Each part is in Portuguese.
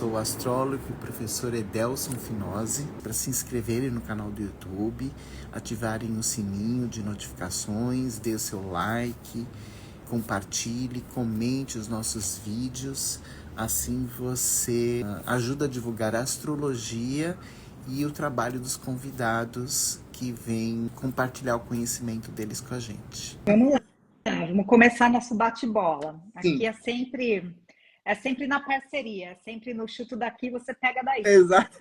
sou o astrólogo e professor Edelson Finose. Para se inscreverem no canal do YouTube, ativarem o sininho de notificações, dê o seu like, compartilhe, comente os nossos vídeos. Assim você ajuda a divulgar a astrologia e o trabalho dos convidados que vêm compartilhar o conhecimento deles com a gente. Vamos começar nosso bate-bola. Aqui Sim. é sempre na parceria, é sempre no chuto daqui, você pega daí. Exato.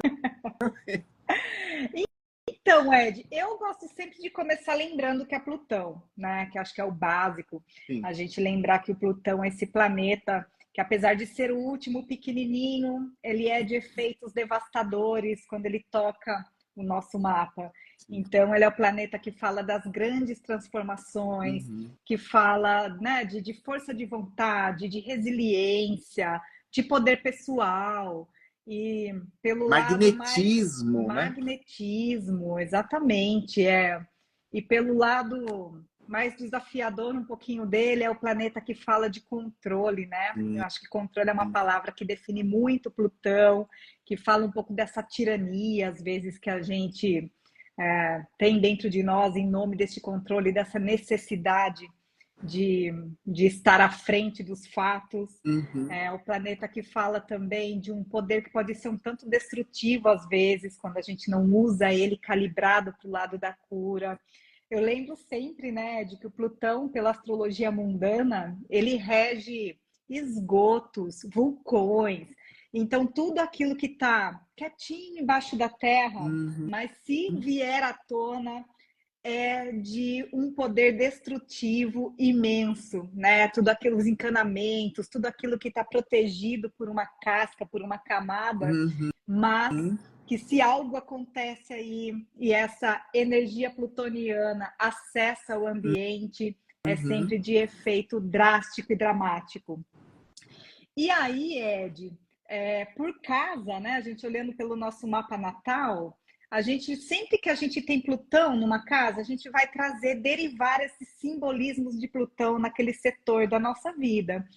Então, Ed, eu gosto sempre de começar lembrando que é Plutão, né? Que acho que é o básico. Sim. A gente lembrar que o Plutão é esse planeta que, apesar de ser o último pequenininho, ele é de efeitos devastadores quando ele toca o nosso mapa. Então, ele é o planeta que fala das grandes transformações, que fala, né, de força de vontade, de resiliência, de poder pessoal. E pelo lado mais Magnetismo, né? magnetismo, exatamente, é. E pelo lado mais desafiador um pouquinho dele é o planeta que fala de controle, né? Eu acho que controle é uma palavra que define muito Plutão, que fala um pouco dessa tirania, às vezes, que a gente tem dentro de nós em nome desse controle, dessa necessidade de estar à frente dos fatos. É o planeta que fala também de um poder que pode ser um tanto destrutivo às vezes, quando a gente não usa ele calibrado para o lado da cura. Eu lembro sempre, né, de que o Plutão, pela astrologia mundana, ele rege esgotos, vulcões. Então, tudo aquilo que está quietinho embaixo da terra, mas se vier à tona, é de um poder destrutivo imenso, né? Tudo aqueles encanamentos, tudo aquilo que está protegido por uma casca, por uma camada, mas que se algo acontece aí e essa energia plutoniana acessa o ambiente, é sempre de efeito drástico e dramático. E aí, Ed, por casa, né? A gente olhando pelo nosso mapa natal, a gente sempre que a gente tem Plutão numa casa, a gente vai derivar esses simbolismos de Plutão naquele setor da nossa vida.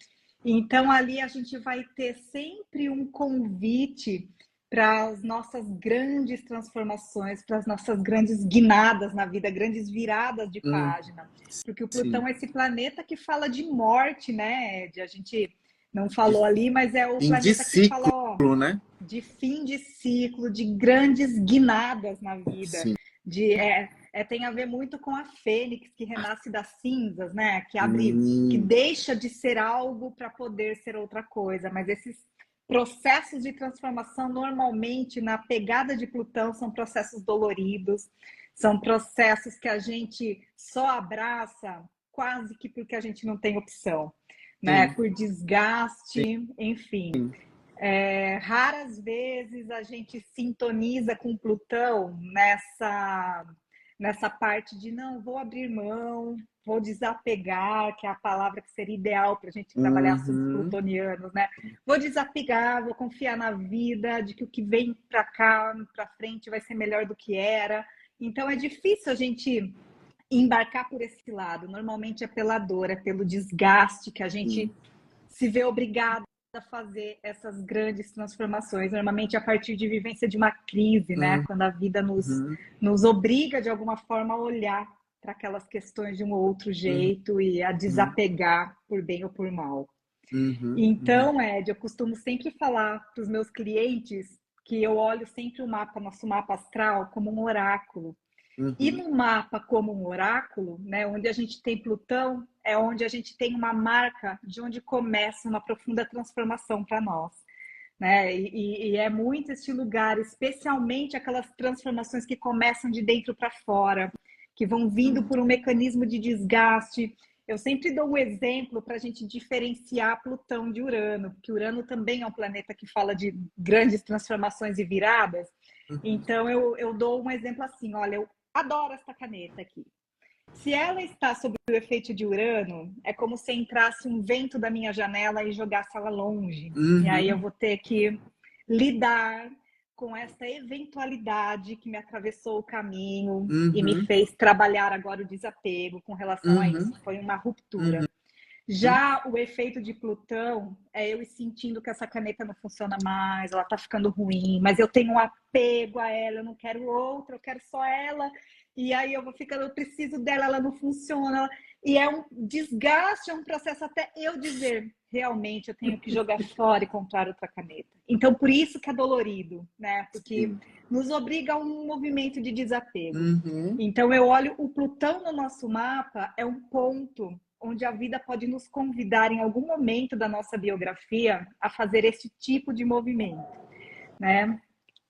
Então ali a gente vai ter sempre um convite para as nossas grandes transformações, para as nossas grandes guinadas na vida, grandes viradas de página. Porque o Plutão é esse planeta que fala de morte, né, Ed? A gente não falou ali, mas é o planeta que fala, ó, né? de fim de ciclo, de grandes guinadas na vida, tem a ver muito com a fênix que renasce das cinzas, né? Que deixa de ser algo para poder ser outra coisa. Mas esses processos de transformação, normalmente, na pegada de Plutão, são processos doloridos, são processos que a gente só abraça quase que porque a gente não tem opção, né? Por desgaste, enfim. Raras vezes a gente sintoniza com Plutão nessa parte de não, vou abrir mão, vou desapegar, que é a palavra que seria ideal para a gente trabalhar assuntos plutonianos, né? Vou desapegar, vou confiar na vida, de que o que vem para cá, para frente, vai ser melhor do que era. Então é difícil a gente embarcar por esse lado. Normalmente é pela dor, é pelo desgaste que a gente se vê obrigado a fazer essas grandes transformações, normalmente a partir de vivência de uma crise, né? Quando a vida nos obriga de alguma forma a olhar para aquelas questões de um outro jeito e a desapegar por bem ou por mal. Então, Ed, eu costumo sempre falar para os meus clientes que eu olho sempre o mapa, nosso mapa astral, como um oráculo. E no mapa como um oráculo, né, onde a gente tem Plutão, é onde a gente tem uma marca de onde começa uma profunda transformação para nós. Né? E é muito este lugar, especialmente aquelas transformações que começam de dentro para fora, que vão vindo por um mecanismo de desgaste. Eu sempre dou um exemplo para a gente diferenciar Plutão de Urano, porque Urano também é um planeta que fala de grandes transformações e viradas. Então, eu dou um exemplo assim, olha, eu adoro essa caneta aqui. Se ela está sob o efeito de Urano, é como se entrasse um vento da minha janela e jogasse ela longe. E aí eu vou ter que lidar com essa eventualidade que me atravessou o caminho e me fez trabalhar agora o desapego com relação a isso. Foi uma ruptura. Já o efeito de Plutão é eu ir sentindo que essa caneta não funciona mais, ela tá ficando ruim, mas eu tenho um apego a ela, eu não quero outra, eu quero só ela. E aí eu vou ficando, eu preciso dela, ela não funciona. E é um desgaste, é um processo até eu dizer, realmente eu tenho que jogar fora e comprar outra caneta. Então, por isso que é dolorido, né? Porque Sim. nos obriga a um movimento de desapego. Uhum. Então, eu olho o Plutão no nosso mapa, é um ponto onde a vida pode nos convidar em algum momento da nossa biografia a fazer esse tipo de movimento, né?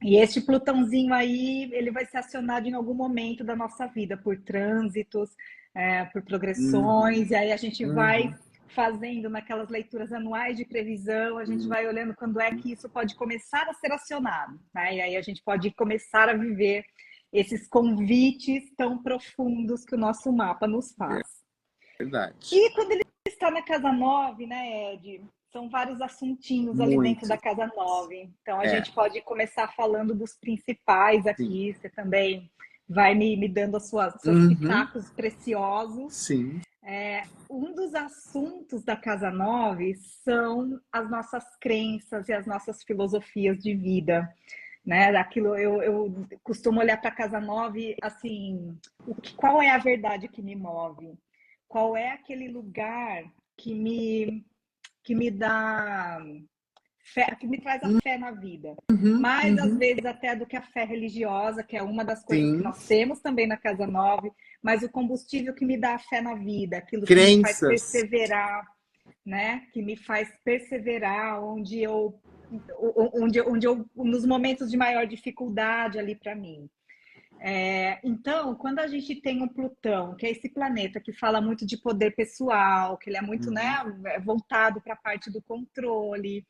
E este Plutãozinho aí, ele vai ser acionado em algum momento da nossa vida, por trânsitos, por Uhum. progressões, e aí a gente vai Uhum. fazendo naquelas leituras anuais de previsão, a gente Uhum. vai olhando quando é que isso pode começar a ser acionado, né? E aí a gente pode começar a viver esses convites tão profundos que o nosso mapa nos faz. Verdade. E quando ele está na casa 9, né, Ed? São vários assuntinhos ali dentro da Muito. casa 9. Então a É. gente pode começar falando dos principais Sim. aqui. Você também vai me dando seus Uhum. pitacos preciosos. Sim. Um dos assuntos da Casa 9 são as nossas crenças e as nossas filosofias de vida, né? Daquilo eu costumo olhar para a Casa 9 assim, qual é a verdade que me move? Qual é aquele lugar que me dá fé, que me traz a fé na vida? Uhum. Mais às Uhum. vezes até do que a fé religiosa, que é uma das coisas que Sim. nós temos também na Casa 9, mas o combustível que me dá a fé na vida, aquilo que me faz Crenças. perseverar, né? Que me faz perseverar onde eu nos momentos de maior dificuldade ali para mim. Então, quando a gente tem um Plutão, que é esse planeta que fala muito de poder pessoal, que ele é muito, né, Uhum. voltado para a parte do controle,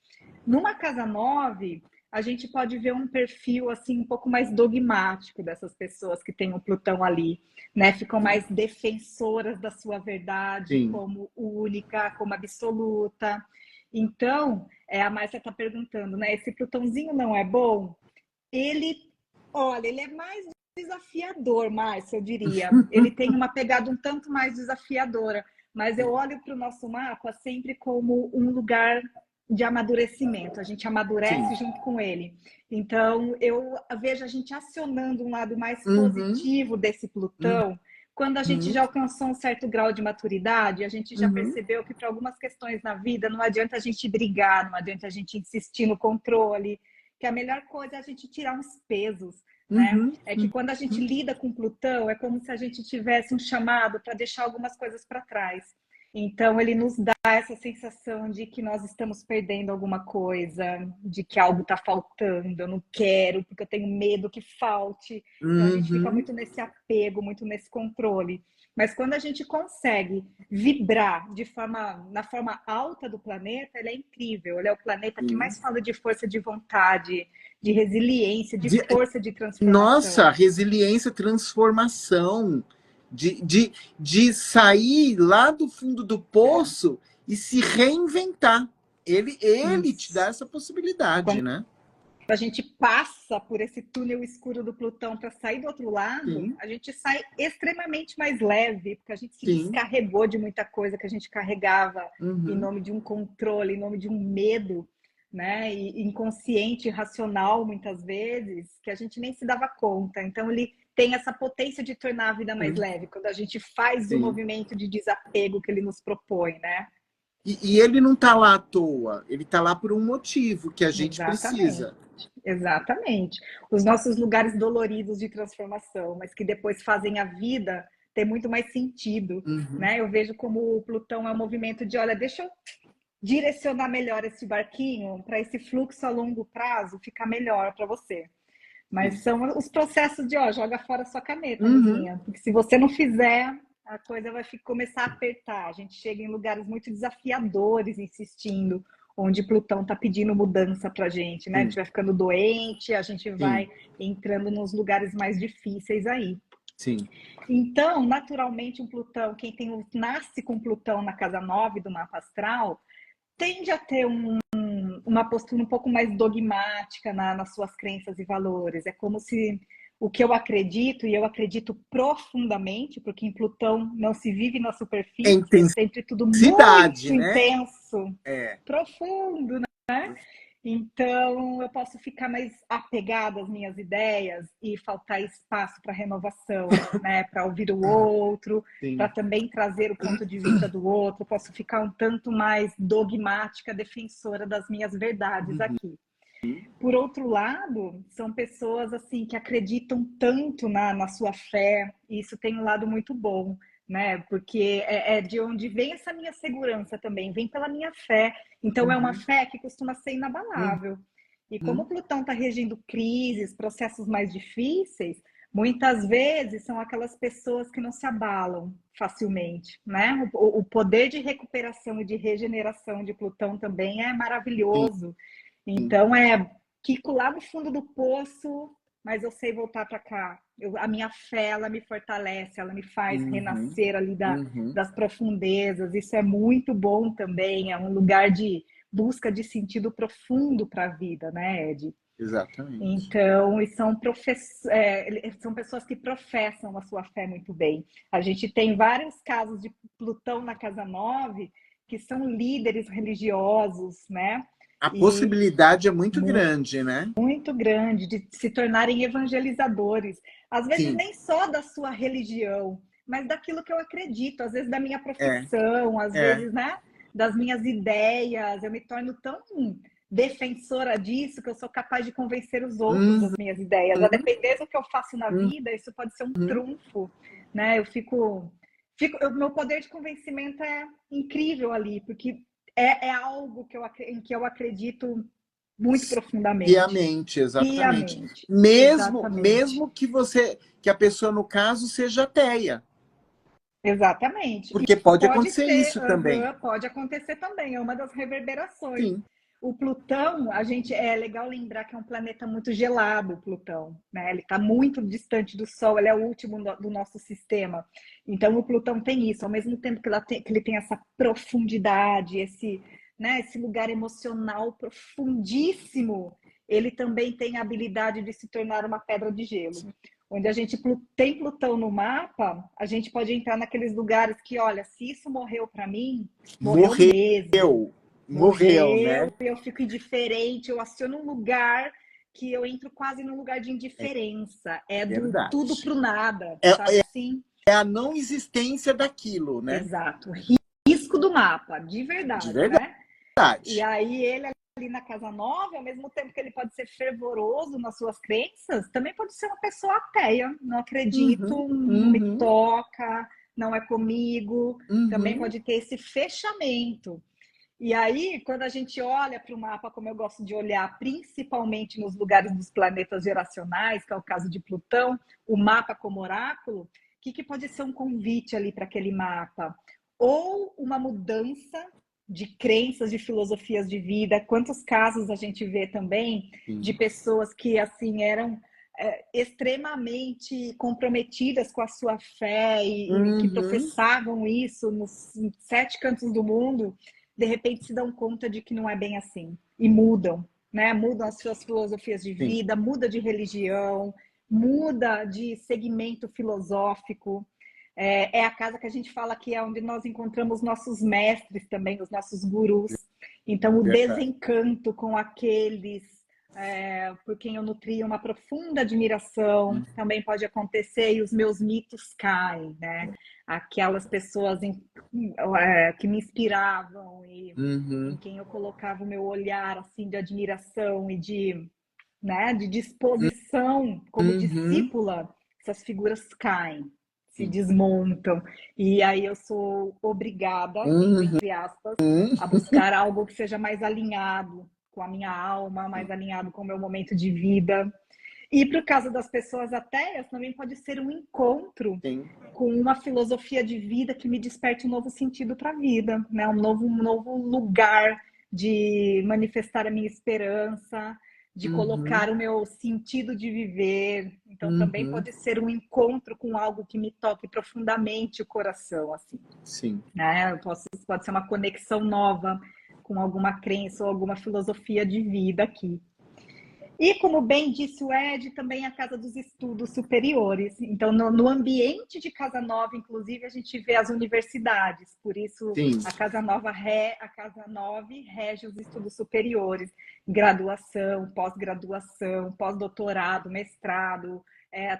numa casa 9, a gente pode ver um perfil assim um pouco mais dogmático dessas pessoas que têm o Plutão ali, né? Ficam mais defensoras da sua verdade Sim. como única, como absoluta. Então, a Márcia está perguntando, né? Esse Plutãozinho não é bom? Ele, olha, ele é mais desafiador, Márcia, eu diria. Ele tem uma pegada um tanto mais desafiadora, mas eu olho para o nosso mapa sempre como um lugar de amadurecimento. A gente Sim. amadurece junto com ele. Então, eu vejo a gente acionando um lado mais Uhum. positivo desse Plutão. Quando a gente Uhum. já alcançou um certo grau de maturidade, a gente já Uhum. percebeu que para algumas questões na vida não adianta a gente brigar, não adianta a gente insistir no controle, que a melhor coisa é a gente tirar uns pesos, né? Uhum. É que Uhum. quando a gente lida com Plutão, é como se a gente tivesse um chamado para deixar algumas coisas para trás. Então, ele nos dá essa sensação de que nós estamos perdendo alguma coisa, de que algo está faltando, eu não quero, porque eu tenho medo que falte. Então, a gente fica Uhum. muito nesse apego, muito nesse controle. Mas quando a gente consegue vibrar na forma alta do planeta, ele é incrível. Ele é o planeta que Sim. mais fala de força de vontade, de resiliência, de De- força de Nossa, transformação. resiliência, transformação, de sair lá do fundo do poço e se reinventar. Ele te dá Isso. essa possibilidade, Quando né? a gente passa por esse túnel escuro do Plutão para sair do outro lado, Sim, a gente sai extremamente mais leve, porque a gente se sim. descarregou de muita coisa que a gente carregava em Uhum, nome de um controle, em nome de um medo, né? E inconsciente, racional, muitas vezes, que a gente nem se dava conta. Então, ele tem essa potência de tornar a vida mais sim, leve, quando a gente faz o sim. movimento de desapego que ele nos propõe, né? E ele não tá lá à toa, ele tá lá por um motivo que a gente Exatamente. precisa. Exatamente. Os nossos lugares doloridos de transformação, mas que depois fazem a vida ter muito mais sentido, Uhum, né? Eu vejo como o Plutão é um movimento de, olha, deixa eu direcionar melhor esse barquinho para esse fluxo a longo prazo ficar melhor para você. Mas sim. são os processos de, ó, joga fora sua caneta, Uhum, amiguinha, porque se você não fizer, a coisa vai começar a apertar. A gente chega em lugares muito desafiadores, insistindo, onde Plutão está pedindo mudança para a gente, né? A sim, gente vai ficando doente, a gente sim, vai entrando nos lugares mais difíceis aí. sim. Então, naturalmente, um Plutão, nasce com Plutão na casa 9 do mapa astral, tende a ter uma postura um pouco mais dogmática nas suas crenças e valores. É como se o que eu acredito, e eu acredito profundamente, porque em Plutão não se vive na É superfície, é sempre tudo intensidade, muito né? intenso, É. profundo, né? Então, eu posso ficar mais apegada às minhas ideias e faltar espaço para renovação, né? Para ouvir o outro, para Sim. também trazer o ponto de vista do outro. Eu posso ficar um tanto mais dogmática, defensora das minhas verdades aqui. Por outro lado, são pessoas assim que acreditam tanto na sua fé, e isso tem um lado muito bom, né? Porque é de onde vem essa minha segurança também, vem pela minha fé. Então é uma Uhum. fé que costuma ser Uhum. inabalável. E como Plutão está regindo crises, processos mais difíceis, muitas vezes são aquelas pessoas que não se abalam facilmente, né? O poder de recuperação e de regeneração de Plutão também é Sim, maravilhoso. sim. Então fico lá no fundo do poço, mas eu sei voltar para cá. A minha fé, ela me fortalece, ela me faz Uhum. renascer ali Uhum. das profundezas. Isso é muito bom também, é um lugar de busca de sentido profundo para a vida, né, Ed? Exatamente. Então, e são pessoas que professam a sua fé muito bem. A gente tem vários casos de Plutão na casa 9 que são líderes religiosos, né? A E possibilidade é muito grande, né? muito grande de se tornarem evangelizadores. Às vezes Sim, nem só da sua religião, mas daquilo que eu acredito, às vezes da minha é, profissão, às é. vezes, né, das minhas ideias. Eu me torno tão defensora disso que eu sou capaz de convencer os outros das Uhum. minhas ideias. A depender do que eu faço na Uhum. vida, isso pode ser um trunfo, né? Meu poder de convencimento é incrível ali, porque é algo em que eu acredito muito profundamente. Piamente, exatamente. Piamente. Exatamente. Mesmo que a pessoa, no caso, seja ateia. Exatamente. Porque E pode pode acontecer ser, isso também. pode acontecer também, é uma das reverberações. Sim. O Plutão, é legal lembrar que é um planeta muito gelado, Plutão, né? Ele está muito distante do Sol, ele é o último do nosso sistema. Então, o Plutão tem isso, ao mesmo tempo que ele tem essa profundidade, esse lugar emocional profundíssimo, ele também tem a habilidade de se tornar uma pedra de gelo. Onde a gente tem Plutão no mapa, a gente pode entrar naqueles lugares que, olha, se isso morreu para mim, morreu mesmo. Morreu. Morreu, né? Morreu, eu fico indiferente, eu aciono um lugar que eu entro quase num lugar de É indiferença. É do tudo verdade. pro nada, É, sabe assim? é a não existência daquilo, né? Exato. Risco do mapa, de De verdade, né? E verdade. aí ele ali na casa 9, ao mesmo tempo que ele pode ser fervoroso nas suas crenças, também pode ser uma pessoa ateia. Não Uhum, acredito, não me uhum, toca, não é comigo. Também uhum. pode ter esse fechamento. E aí, quando a gente olha para o mapa, como eu gosto de olhar, principalmente nos lugares dos planetas geracionais, que é o caso de Plutão, o mapa como oráculo, o que pode ser um convite ali para aquele mapa? Ou uma mudança de crenças, de filosofias de vida. Quantos casos a gente vê também de Sim. pessoas que assim eram extremamente comprometidas com a sua fé e que Uhum. professavam isso nos 7 cantos do mundo, de repente se dão conta de que não é bem assim e mudam, né? Mudam as suas filosofias de Sim. vida, muda de religião, muda de segmento filosófico. É a casa que a gente fala que é onde nós encontramos nossos mestres também, os nossos gurus. Então, o Verdade. desencanto com aqueles por quem eu nutria uma profunda admiração também pode acontecer e os meus mitos caem, né? Aquelas pessoas que me inspiravam e em Uhum. quem eu colocava o meu olhar assim de admiração e de disposição como Uhum. discípula, essas figuras caem, se Sim. desmontam. E aí eu sou obrigada, Uhum. entre aspas, a buscar algo que seja mais alinhado com a minha alma, mais alinhado com o meu momento de vida. E para o caso das pessoas ateias, também pode ser um encontro Sim. com uma filosofia de vida que me desperte um novo sentido para a vida, né? Um novo lugar de manifestar a minha esperança, de colocar Uhum. o meu sentido de viver. Então, também Uhum. pode ser um encontro com algo que me toque profundamente o coração, assim, Sim. né? Pode ser uma conexão nova com alguma crença ou alguma filosofia de vida aqui. E, como bem disse o Ed, também a Casa dos Estudos Superiores. Então, no ambiente de Casa Nova, inclusive, a gente vê as universidades. Por isso, Sim. a Casa Nova rege os estudos superiores. Graduação, pós-graduação, pós-doutorado, mestrado,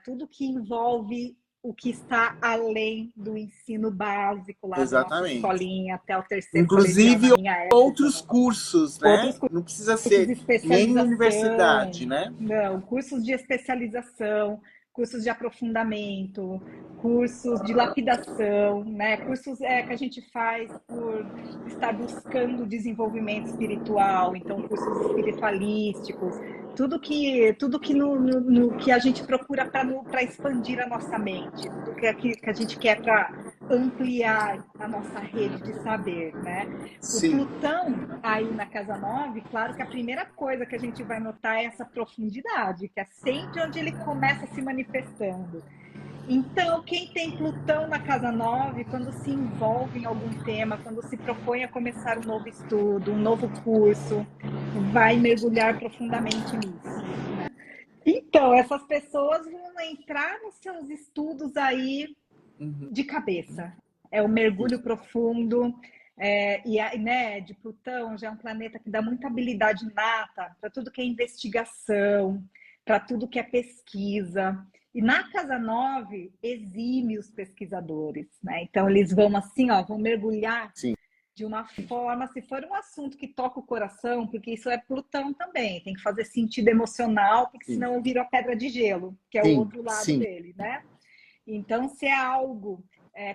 tudo que envolve o que está além do ensino básico lá da nossa Exatamente. escolinha até o terceiro Inclusive, colegial na minha época. outros cursos, né? Outros Não precisa cursos ser de nem especialização, universidade, né? não, cursos de especialização, cursos de aprofundamento, cursos de lapidação, né? Cursos que a gente faz por estar buscando desenvolvimento espiritual, então cursos espiritualísticos, tudo que no que a gente procura para expandir a nossa mente, tudo que a gente quer para ampliar a nossa rede de saber, né? Sim. O Plutão aí na Casa 9, claro que a primeira coisa que a gente vai notar é essa profundidade, que é sempre onde ele começa se manifestando. Então, quem tem Plutão na Casa 9, quando se envolve em algum tema, quando se propõe a começar um novo estudo, um novo curso, vai mergulhar profundamente nisso, né? Então, essas pessoas vão entrar nos seus estudos aí de cabeça. É o mergulho profundo. Né, de Plutão já é um planeta que dá muita habilidade nata para tudo que é investigação, para tudo que é pesquisa. E na Casa 9 exime os pesquisadores, né? Então eles vão assim, vão mergulhar Sim. de uma forma, se for um assunto que toca o coração, porque isso é Plutão também, tem que fazer sentido emocional, porque Sim. senão vira pedra de gelo, que é o outro lado dele, né? Então, se é algo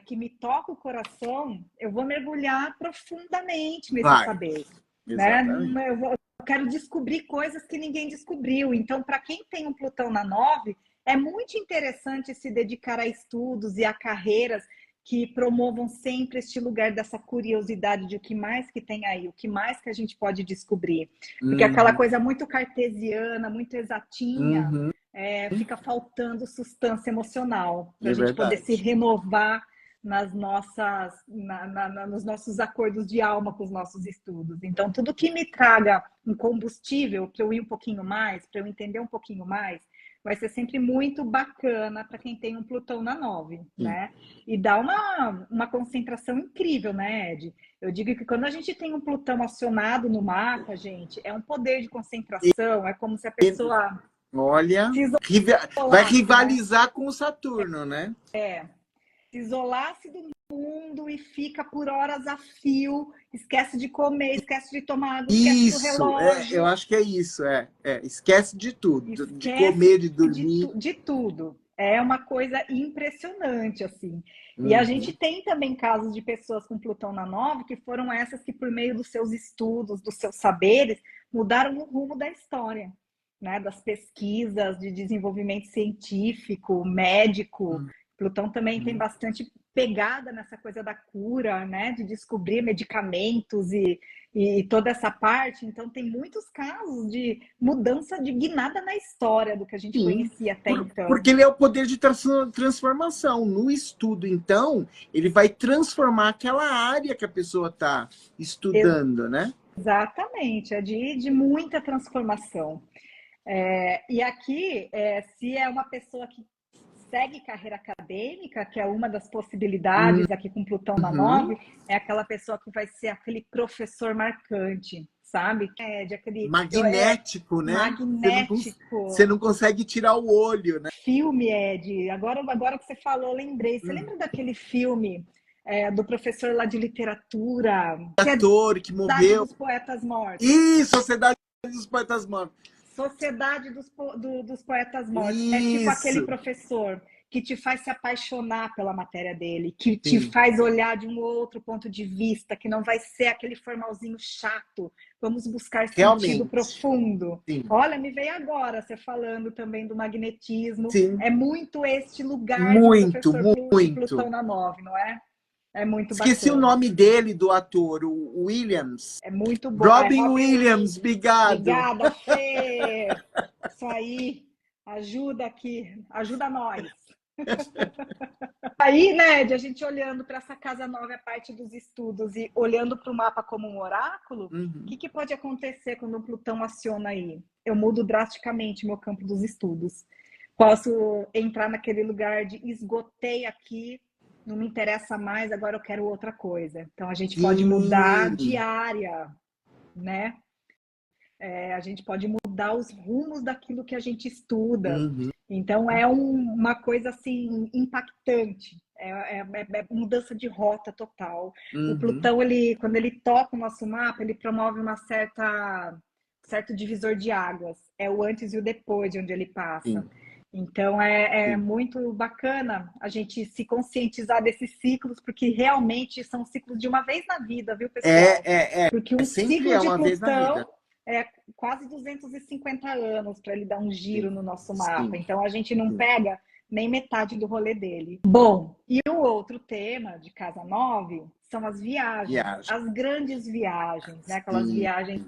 que me toca o coração, eu vou mergulhar profundamente nesse saber. Né? Eu quero descobrir coisas que ninguém descobriu. Então, para quem tem um Plutão na 9, é muito interessante se dedicar a estudos e a carreiras que promovam sempre este lugar dessa curiosidade de o que mais que tem aí, o que mais que a gente pode descobrir. Porque aquela coisa muito cartesiana, muito exatinha, fica faltando substância emocional para a gente poder se renovar nas nossas, nos nossos acordos de alma com os nossos estudos. Então, tudo que me traga um combustível para eu ir um pouquinho mais, para eu entender um pouquinho mais, vai ser sempre muito bacana para quem tem um Plutão na 9, né? E dá uma concentração incrível, né, Ed? Eu digo que quando a gente tem um Plutão acionado no mapa, gente, é um poder de concentração, é como se a pessoa... Olha, vai rivalizar, né, com o Saturno, né? Se isolasse do mundo e fica por horas a fio, esquece de comer, esquece de tomar água, esquece do relógio. Eu acho que é isso, esquece de tudo, de comer, de dormir. De tudo. É uma coisa impressionante, assim. E a gente tem também casos de pessoas com Plutão na 9 que foram essas que, por meio dos seus estudos, dos seus saberes, mudaram o rumo da história, né? Das pesquisas, de desenvolvimento científico, médico. Plutão também tem bastante pegada nessa coisa da cura, né? De descobrir medicamentos e toda essa parte. Então, tem muitos casos de mudança de guinada na história do que a gente conhecia até então. Porque ele é o poder de transformação. No estudo, então, ele vai transformar aquela área que a pessoa está estudando, né? Exatamente, é de muita transformação. E aqui, se é uma pessoa que segue carreira acadêmica, que é uma das possibilidades aqui com Plutão na 9, é aquela pessoa que vai ser aquele professor marcante, sabe? De aquele magnético, né? Magnético. Você não consegue tirar o olho, né? Filme, Ed. Agora que você falou, lembrei. Você lembra daquele filme do professor lá de literatura? Ator que morreu. Sociedade dos Poetas Mortos. Sociedade dos Poetas Mortos. Sociedade dos Poetas Mortos. Isso. É tipo aquele professor que te faz se apaixonar pela matéria dele, que te faz olhar de um outro ponto de vista, que não vai ser aquele formalzinho chato. Vamos buscar sentido profundo. Olha, me veio agora você falando também do magnetismo. É muito este lugar do professor Plutão na 9, não é? É muito Esqueci bacana. o nome dele, do ator, o Williams. É muito bom. Robin Williams, obrigado. Obrigada, Fê. Isso aí. Ajuda aqui. Ajuda nós. Aí, né, de a gente olhando para essa casa nova, a parte dos estudos, e olhando para o mapa como um oráculo, o Uhum. que pode acontecer quando o Plutão aciona aí? Eu mudo drasticamente meu campo dos estudos. Posso entrar naquele lugar de esgotei aqui, não me interessa mais, agora eu quero outra coisa. Então a gente pode mudar de Sim. área, né? A gente pode mudar os rumos daquilo que a gente estuda. Uhum. Então é uma coisa assim impactante. É mudança de rota total. O Uhum. Plutão, quando ele toca o nosso mapa, ele promove uma certo divisor de águas. É o antes e o depois de onde ele passa. Sim. Então é Sim. muito bacana a gente se conscientizar desses ciclos, porque realmente são ciclos de uma vez na vida, viu, pessoal? Porque um Sempre ciclo é de uma vez na Plutão vida. é quase 250 anos para ele dar um giro Sim. no nosso mapa. Sim. Então a gente não Sim. pega nem metade do rolê dele. Bom, e o outro tema de Casa 9 são as viagens, Viagem. as grandes viagens, né? Aquelas Sim. viagens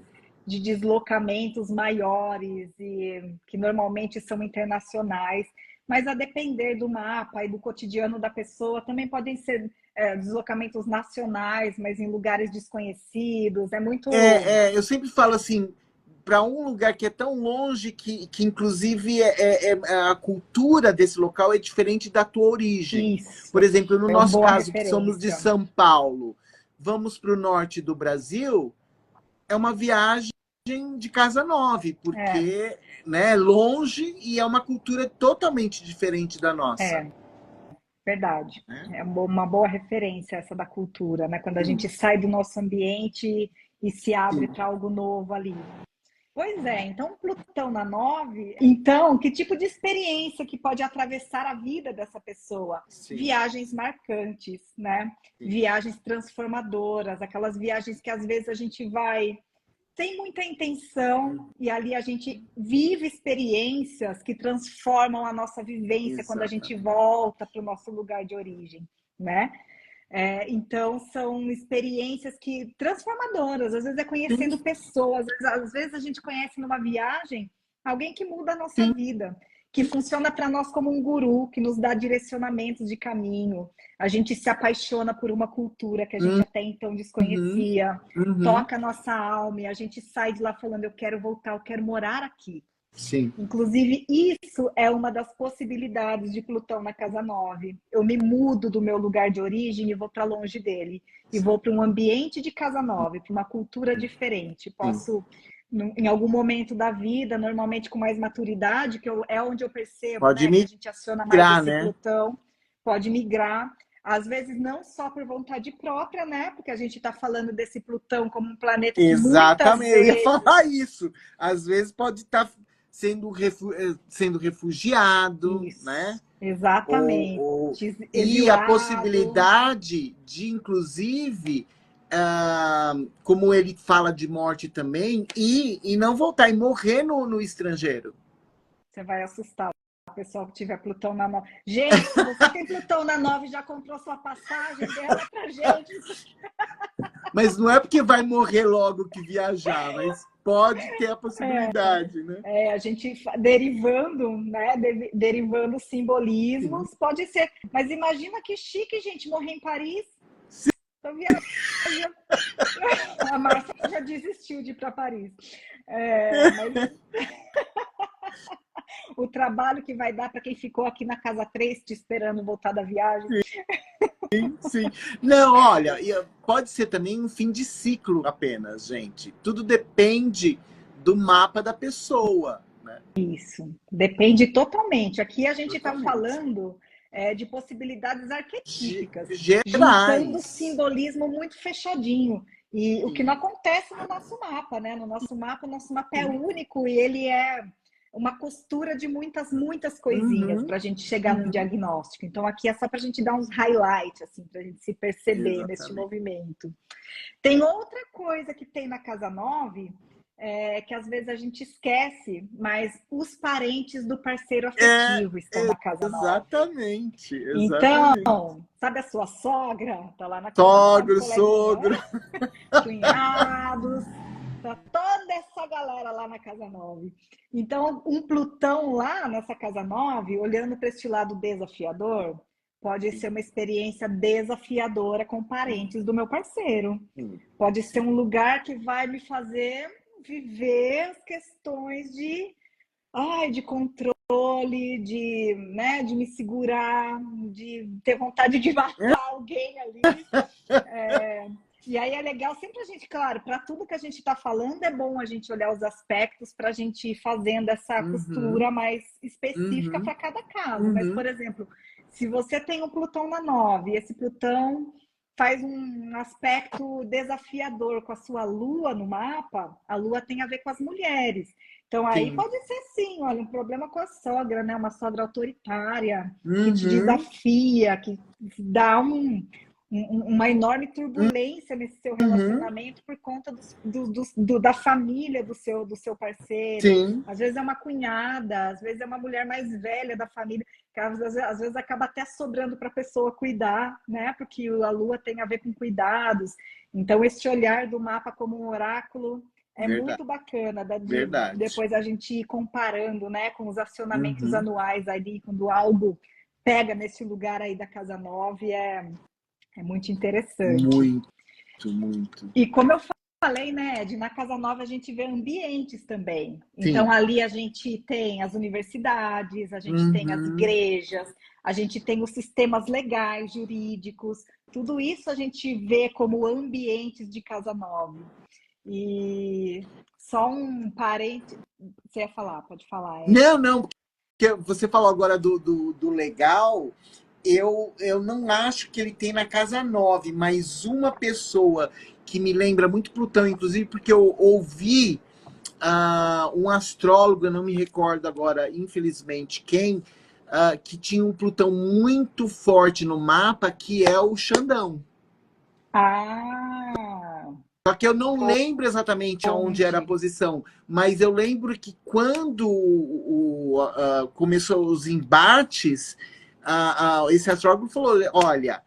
de deslocamentos maiores e que normalmente são internacionais, mas a depender do mapa e do cotidiano da pessoa, também podem ser deslocamentos nacionais, mas em lugares desconhecidos. É muito Eu sempre falo assim, para um lugar que é tão longe que inclusive a cultura desse local é diferente da tua origem. Por isso, exemplo, no é uma nosso boa caso, que somos de referência. São Paulo, vamos para o norte do Brasil, é uma viagem de casa nove, É, porque né, é longe e é uma cultura totalmente diferente da nossa. é. Verdade. Né? É uma boa referência essa da cultura, né? Quando a gente Sim, sai do nosso ambiente e se abre sim, para algo novo ali. Pois é, então Plutão na 9. Então, que tipo de experiência que pode atravessar a vida dessa pessoa? sim, Viagens marcantes, né? sim. Viagens transformadoras, aquelas viagens que às vezes a gente vai sem muita intenção, e ali a gente vive experiências que transformam a nossa vivência quando a gente Exatamente. volta para o nosso lugar de origem, né? Então são experiências que transformadoras, às vezes é Sim, conhecendo pessoas, às vezes a gente conhece numa viagem alguém que muda a nossa sim. vida, que funciona para nós como um guru, que nos dá direcionamentos de caminho. A gente se apaixona por uma cultura que a gente até então Uhum, desconhecia, uhum. toca a nossa alma e a gente sai de lá falando: eu quero voltar, eu quero morar aqui. Sim, Inclusive, isso é uma das possibilidades de Plutão na casa 9. Eu me mudo do meu lugar de origem e vou para longe dele. E vou para um ambiente de casa 9, para uma cultura diferente. sim. Posso, em algum momento da vida, normalmente com mais maturidade, é onde eu percebo, Pode né, que a gente aciona mais migrar, esse né? Plutão, pode migrar. Às vezes não só por vontade própria, né? Porque a gente está falando desse Plutão como um planeta que muitas Exatamente, eu ia vezes. falar isso. Às vezes pode estar sendo refugiado, né? Isso, exatamente. E a Exilado. possibilidade de, inclusive, como ele fala de morte também, e não voltar, e morrer no estrangeiro. Você vai assustar o pessoal que tiver Plutão na 9. Gente, se você tem Plutão na 9 e já comprou sua passagem, berra pra gente. Mas não é porque vai morrer logo que viajar, mas pode ter a possibilidade, né? A gente derivando, né? Derivando Sim. simbolismos, pode ser. Mas imagina que chique, gente, morrer em Paris. Sim. Tô viajando. A Márcia já desistiu de ir para Paris. Mas o trabalho que vai dar para quem ficou aqui na casa 3 te esperando voltar da viagem. Sim. Não, olha, pode ser também um fim de ciclo apenas, gente. Tudo depende do mapa da pessoa, né? Isso, depende totalmente. Aqui a gente está Totalmente. falando de possibilidades arquetípicas, juntando Gerais. simbolismo muito fechadinho. E o que não Sim, acontece no nosso mapa, né? No nosso mapa, o nosso mapa é sim. único e ele é uma costura de muitas coisinhas Uhum, para a gente chegar num uhum. diagnóstico. Então, aqui é só para a gente dar uns highlights, assim, para a gente se perceber neste Exatamente. movimento. Tem outra coisa que tem na casa 9, que às vezes a gente esquece, mas os parentes do parceiro É, afetivo estão na casa 9. exatamente, Então, exatamente. sabe a sua sogra? Tá lá na casa 9, Sogro, coleguinha. sogro. Cunhados. para toda essa galera lá na casa 9. Então, um Plutão lá nessa casa 9, olhando para este lado desafiador, pode ser uma experiência desafiadora com parentes do meu parceiro. Pode ser um lugar que vai me fazer viver as questões de controle, de me segurar, de ter vontade de matar alguém ali. E aí é legal sempre a gente, claro, para tudo que a gente está falando, é bom a gente olhar os aspectos para a gente ir fazendo essa costura mais específica para cada caso. Mas, por exemplo, se você tem um Plutão na 9, esse Plutão faz um aspecto desafiador com a sua Lua no mapa, a Lua tem a ver com as mulheres. Então, aí pode ser sim, olha, um problema com a sogra, né? Uma sogra autoritária, que te desafia, que dá uma enorme turbulência nesse seu relacionamento por conta da família do seu parceiro. Sim. Às vezes é uma cunhada, às vezes é uma mulher mais velha da família, que às vezes acaba até sobrando para a pessoa cuidar, né? Porque a Lua tem a ver com cuidados. Então, esse olhar do mapa como um oráculo é muito bacana, depois a gente ir comparando, né, com os acionamentos anuais ali, quando algo pega nesse lugar aí da casa 9, é muito interessante. Muito. E como eu falei, né, Ed, na casa 9 a gente vê ambientes também. Então, ali a gente tem as universidades, a gente tem as igrejas, a gente tem os sistemas legais, jurídicos, tudo isso a gente vê como ambientes de casa 9. E só um parente. Você ia falar, pode falar. Não, porque você falou agora do legal. Eu não acho que ele tem na casa 9, mas uma pessoa que me lembra muito Plutão, inclusive porque eu ouvi um astrólogo, eu não me recordo agora, infelizmente, quem, que tinha um Plutão muito forte no mapa, que é o Xandão. Só que eu não lembro exatamente onde era a posição, mas eu lembro que quando começou os embates, esse astrólogo falou, olha,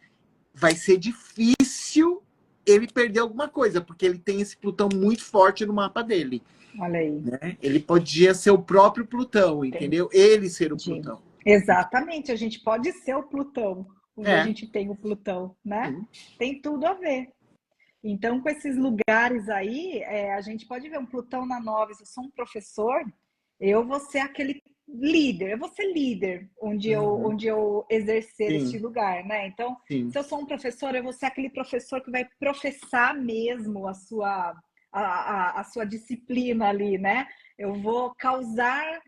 vai ser difícil ele perder alguma coisa, porque ele tem esse Plutão muito forte no mapa dele. Olha aí. Né? Ele podia ser o próprio Plutão, entendeu? Ele ser o Plutão. Exatamente, a gente pode ser o Plutão, onde a gente tem o Plutão, né? Tem tudo a ver. Então, com esses lugares aí, a gente pode ver um Plutão na 9, se eu sou um professor, eu vou ser aquele líder, eu vou ser líder onde eu exercer este lugar, né? Então, se eu sou um professor, eu vou ser aquele professor que vai professar mesmo a sua disciplina ali, né? Eu vou causar,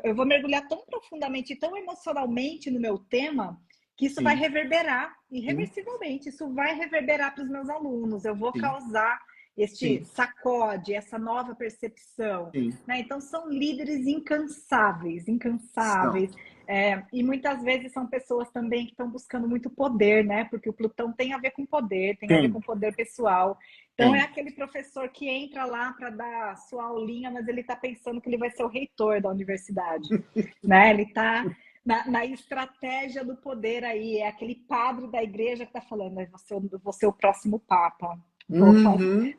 eu vou mergulhar tão profundamente, tão emocionalmente no meu tema, que isso vai reverberar, irreversivelmente, isso vai reverberar para os meus alunos. Eu vou causar este sacode, essa nova percepção. Né? Então, são líderes incansáveis. E muitas vezes são pessoas também que estão buscando muito poder, né? Porque o Plutão tem a ver com poder, tem a ver com poder pessoal. Então, é aquele professor que entra lá para dar sua aulinha, mas ele está pensando que ele vai ser o reitor da universidade. Né? Ele está na estratégia do poder aí, é aquele padre da igreja que está falando, eu vou ser o próximo papa, vou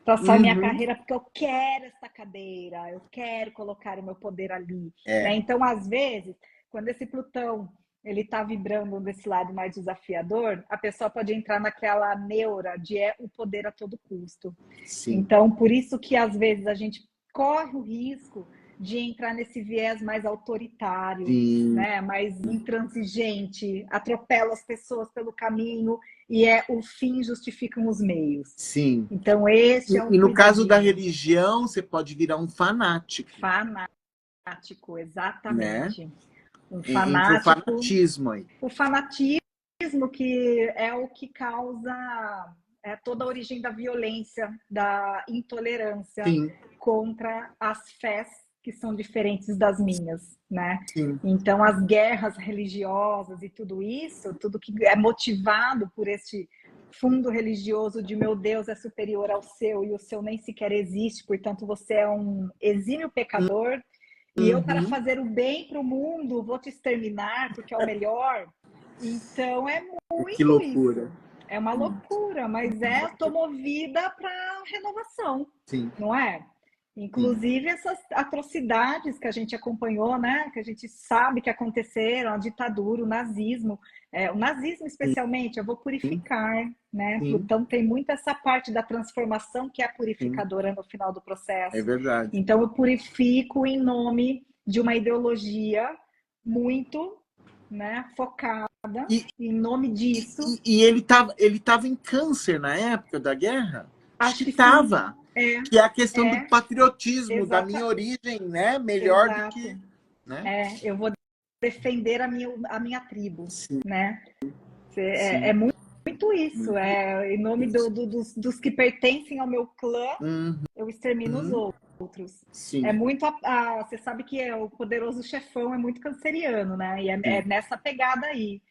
passar minha carreira porque eu quero essa cadeira, eu quero colocar o meu poder ali. Né? Então, às vezes, quando esse Plutão ele está vibrando desse lado mais desafiador, a pessoa pode entrar naquela neura de o poder a todo custo. Então, por isso que às vezes a gente corre o risco de entrar nesse viés mais autoritário, né? Mais intransigente, atropela as pessoas pelo caminho e o fim justificam os meios. Então, esse é um no caso da religião, você pode virar um fanático. Fanático, exatamente. Né? Um fanático. Entre o fanatismo aí. O fanatismo que é o que causa toda a origem da violência, da intolerância contra as fés que são diferentes das minhas, né? Então, as guerras religiosas e tudo isso, tudo que é motivado por este fundo religioso de meu Deus é superior ao seu e o seu nem sequer existe, portanto, você é um exímio pecador e eu, para fazer o bem para o mundo, vou te exterminar porque é o melhor. Então, é muito que loucura. isso. É uma loucura, mas tô movida para renovação, Sim, não é? sim, Inclusive essas atrocidades que a gente acompanhou, né? Que a gente sabe que aconteceram, a ditadura, o nazismo especialmente, eu vou sim, purificar, né? sim, Plutão tem muito essa parte da transformação que é sim, purificadora no final do é processo. verdade. Então eu purifico em nome de uma ideologia muito, né, focada E, em nome disso. e ele tava em Câncer na época da guerra? Acho que Acho que sim. tava. É, Que é a questão do é, patriotismo, da minha exata, origem, né? Melhor do que, exato. né? Eu vou defender a minha tribo, Sim, né? É sim, muito isso. muito É, em nome isso. dos que pertencem ao meu clã, Uhum, eu extermino os outros. É sim, muito. Você sabe que o poderoso chefão é muito canceriano, né? E é sim. nessa pegada aí.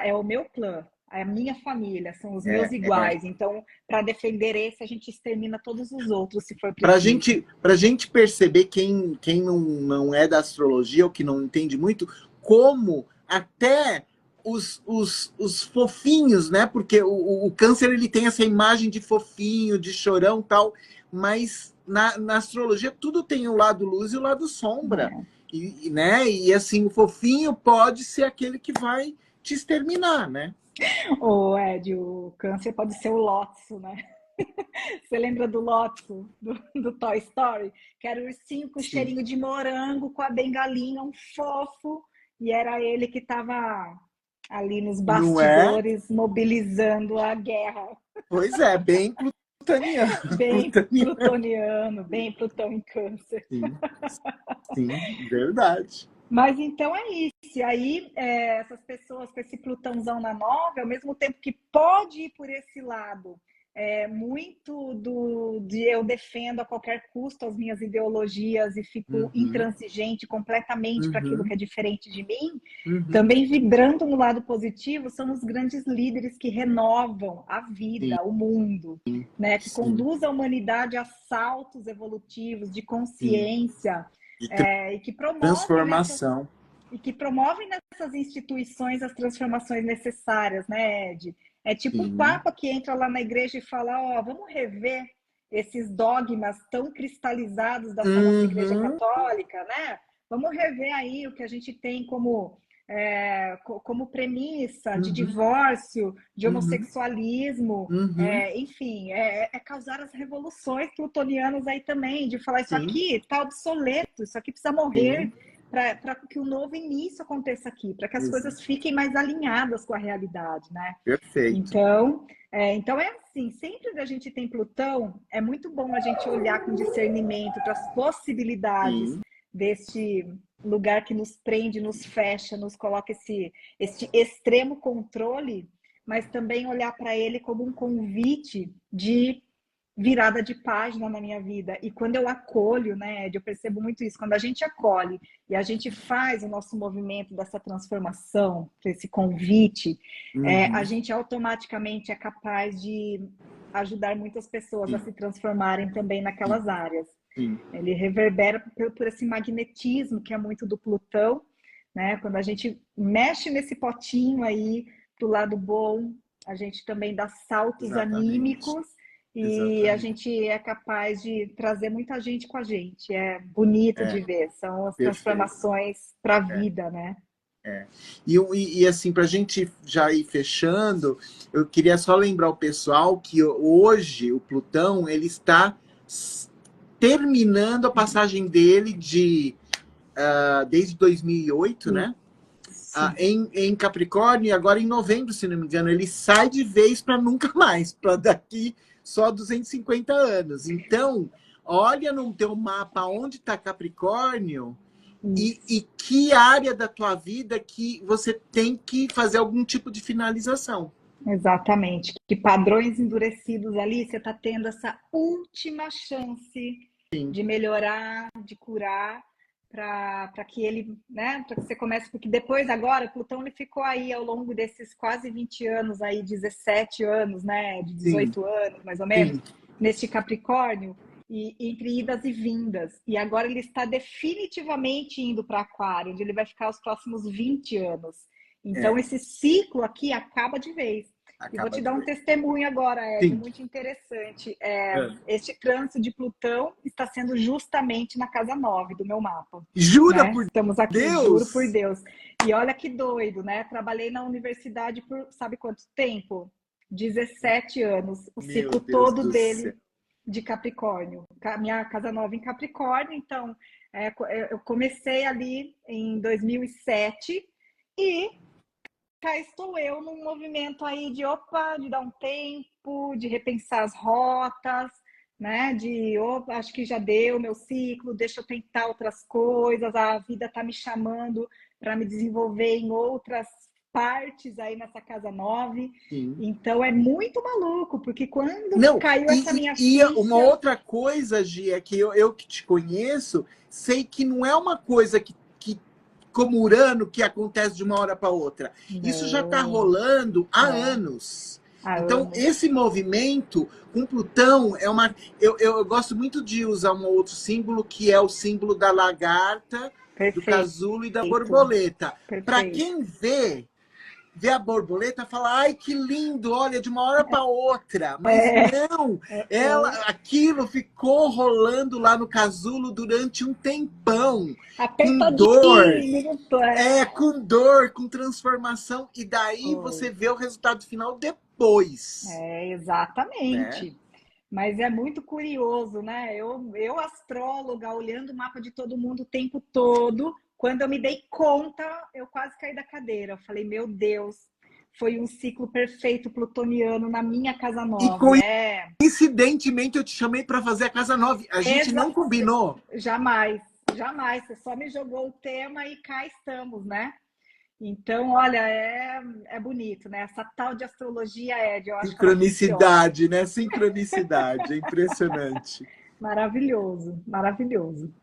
É o meu clã, é a minha família, são os meus É, é. iguais. Então, para defender esse, a gente extermina todos os outros, se for preciso. Pra gente perceber quem não é da astrologia ou que não entende muito, como até os fofinhos, né? Porque o câncer ele tem essa imagem de fofinho, de chorão tal, mas na astrologia tudo tem o lado luz e o lado sombra. É. Né? E assim, o fofinho pode ser aquele que vai te exterminar, né? Ô, Ed, o câncer pode ser o Lotso, né? Você lembra do Lotso, do Toy Story? Que era o ursinho com Sim. cheirinho de morango, com a bengalinha, um fofo. E era ele que estava ali nos Não é? bastidores, mobilizando a guerra. Pois é, bem plutoniano. Bem Plutoniano. plutoniano, bem Plutão em câncer. Sim, sim, verdade. Mas então é isso. E aí, essas pessoas com esse Plutãozão na nove, ao mesmo tempo que pode ir por esse lado, muito de eu defendo a qualquer custo as minhas ideologias e fico Uhum, intransigente completamente para aquilo uhum, que é diferente de mim, uhum. também vibrando no lado positivo, são os grandes líderes que renovam a Sim, vida, o mundo, né? Que sim, conduz a humanidade a saltos evolutivos de sim. consciência, De e que promovem transformação. nessas instituições as transformações necessárias, né, Ed? É tipo o Sim. Papa que entra lá na igreja e fala: ó, vamos rever esses dogmas tão cristalizados dessa nossa igreja Uhum, católica, né? Vamos rever aí o que a gente tem como premissa de uhum, divórcio, de uhum, homossexualismo, uhum. enfim, causar as revoluções plutonianas aí também, de falar isso Sim, aqui está obsoleto, isso aqui precisa morrer sim. para que o novo início aconteça aqui, para que as Exa- coisas fiquem mais alinhadas com a realidade, né? Perfeito. Então é assim, sempre que a gente tem Plutão, é muito bom a gente olhar com discernimento para as possibilidades Sim, deste lugar que nos prende, nos fecha, nos coloca este extremo controle, mas também olhar para ele como um convite de virada de página na minha vida. E quando eu acolho, né, Ed, eu percebo muito isso, quando a gente acolhe e a gente faz o nosso movimento dessa transformação, esse convite, a uhum, gente automaticamente é capaz de ajudar muitas pessoas a sim, se transformarem também sim, naquelas áreas. sim. Ele reverbera por esse magnetismo que é muito do Plutão, né? Quando a gente mexe nesse potinho aí do lado bom, a gente também dá saltos Exatamente. anímicos e a Exatamente. gente é capaz de trazer muita gente com a gente. É bonito É, de ver, são as perfeito. transformações para a É. vida, né? É. E assim, para a gente já ir fechando, eu queria só lembrar o pessoal que hoje o Plutão ele está terminando a passagem dele desde 2008, né? Isso. Em Capricórnio, e agora em novembro, se não me engano, ele sai de vez para nunca mais, para daqui só 250 anos. Então, olha no teu mapa onde está Capricórnio e Isso. que área da tua vida que você tem que fazer algum tipo de finalização. Exatamente. Que padrões endurecidos ali, você está tendo essa última chance Sim, de melhorar, de curar, para que ele, né, para que você comece, porque depois agora, Plutão ele ficou aí ao longo desses quase 20 anos aí, 17 anos, né, de sim, 18 anos, mais ou menos, sim. neste Capricórnio, e entre idas e vindas. E agora ele está definitivamente indo para Aquário, onde ele vai ficar os próximos 20 anos. Então É, esse ciclo aqui acaba de vez. E vou Acaba te de dar um ver. testemunho agora, Ed, Sim. muito interessante. É. Este trânsito de Plutão está sendo justamente na casa 9 do meu mapa, Jura né? por Estamos aqui, juro por Deus? Deus. E olha que doido, né? Trabalhei na universidade por sabe quanto tempo? 17 anos, o Meu ciclo Deus todo do céu. dele de Capricórnio. Minha casa 9 em Capricórnio, então eu comecei ali em 2007 e cá estou eu num movimento aí de opa, de dar um tempo, de repensar as rotas, né? De opa, acho que já deu meu ciclo, deixa eu tentar outras coisas, a vida está me chamando para me desenvolver em outras partes aí nessa casa 9. Sim. Então é muito maluco, porque quando Não, caiu essa minha e uma ficha, outra coisa, Gi, é que eu que te conheço, sei que não é uma coisa que como Urano, que acontece de uma hora para outra. Isso já está não, rolando há é, anos. há Então, anos. esse movimento com Plutão é uma. Eu gosto muito de usar um outro símbolo, que é o símbolo da lagarta, do Perfeito, casulo e da borboleta. Para perfeito. quem vê a borboleta, fala, ai, que lindo, olha, de uma hora para outra. Mas É, não, é. aquilo ficou rolando lá no casulo durante um tempão, com dor, Apertadinho, com dor, com transformação, e daí foi. você vê o resultado final depois, né? Exatamente. Mas é muito curioso, né? Eu astróloga, olhando o mapa de todo mundo o tempo todo, quando eu me dei conta, eu quase caí da cadeira. Eu falei, meu Deus, foi um ciclo perfeito plutoniano na minha casa E 9. É, coincidentemente eu te chamei para fazer a Casa 9. A gente exa não combinou. jamais, jamais. Você só me jogou o tema e cá estamos, né? Então, olha, é bonito, né? Essa tal de astrologia, Ed, eu acho que ela funciona. Sincronicidade, né? Sincronicidade, é impressionante. Maravilhoso, maravilhoso.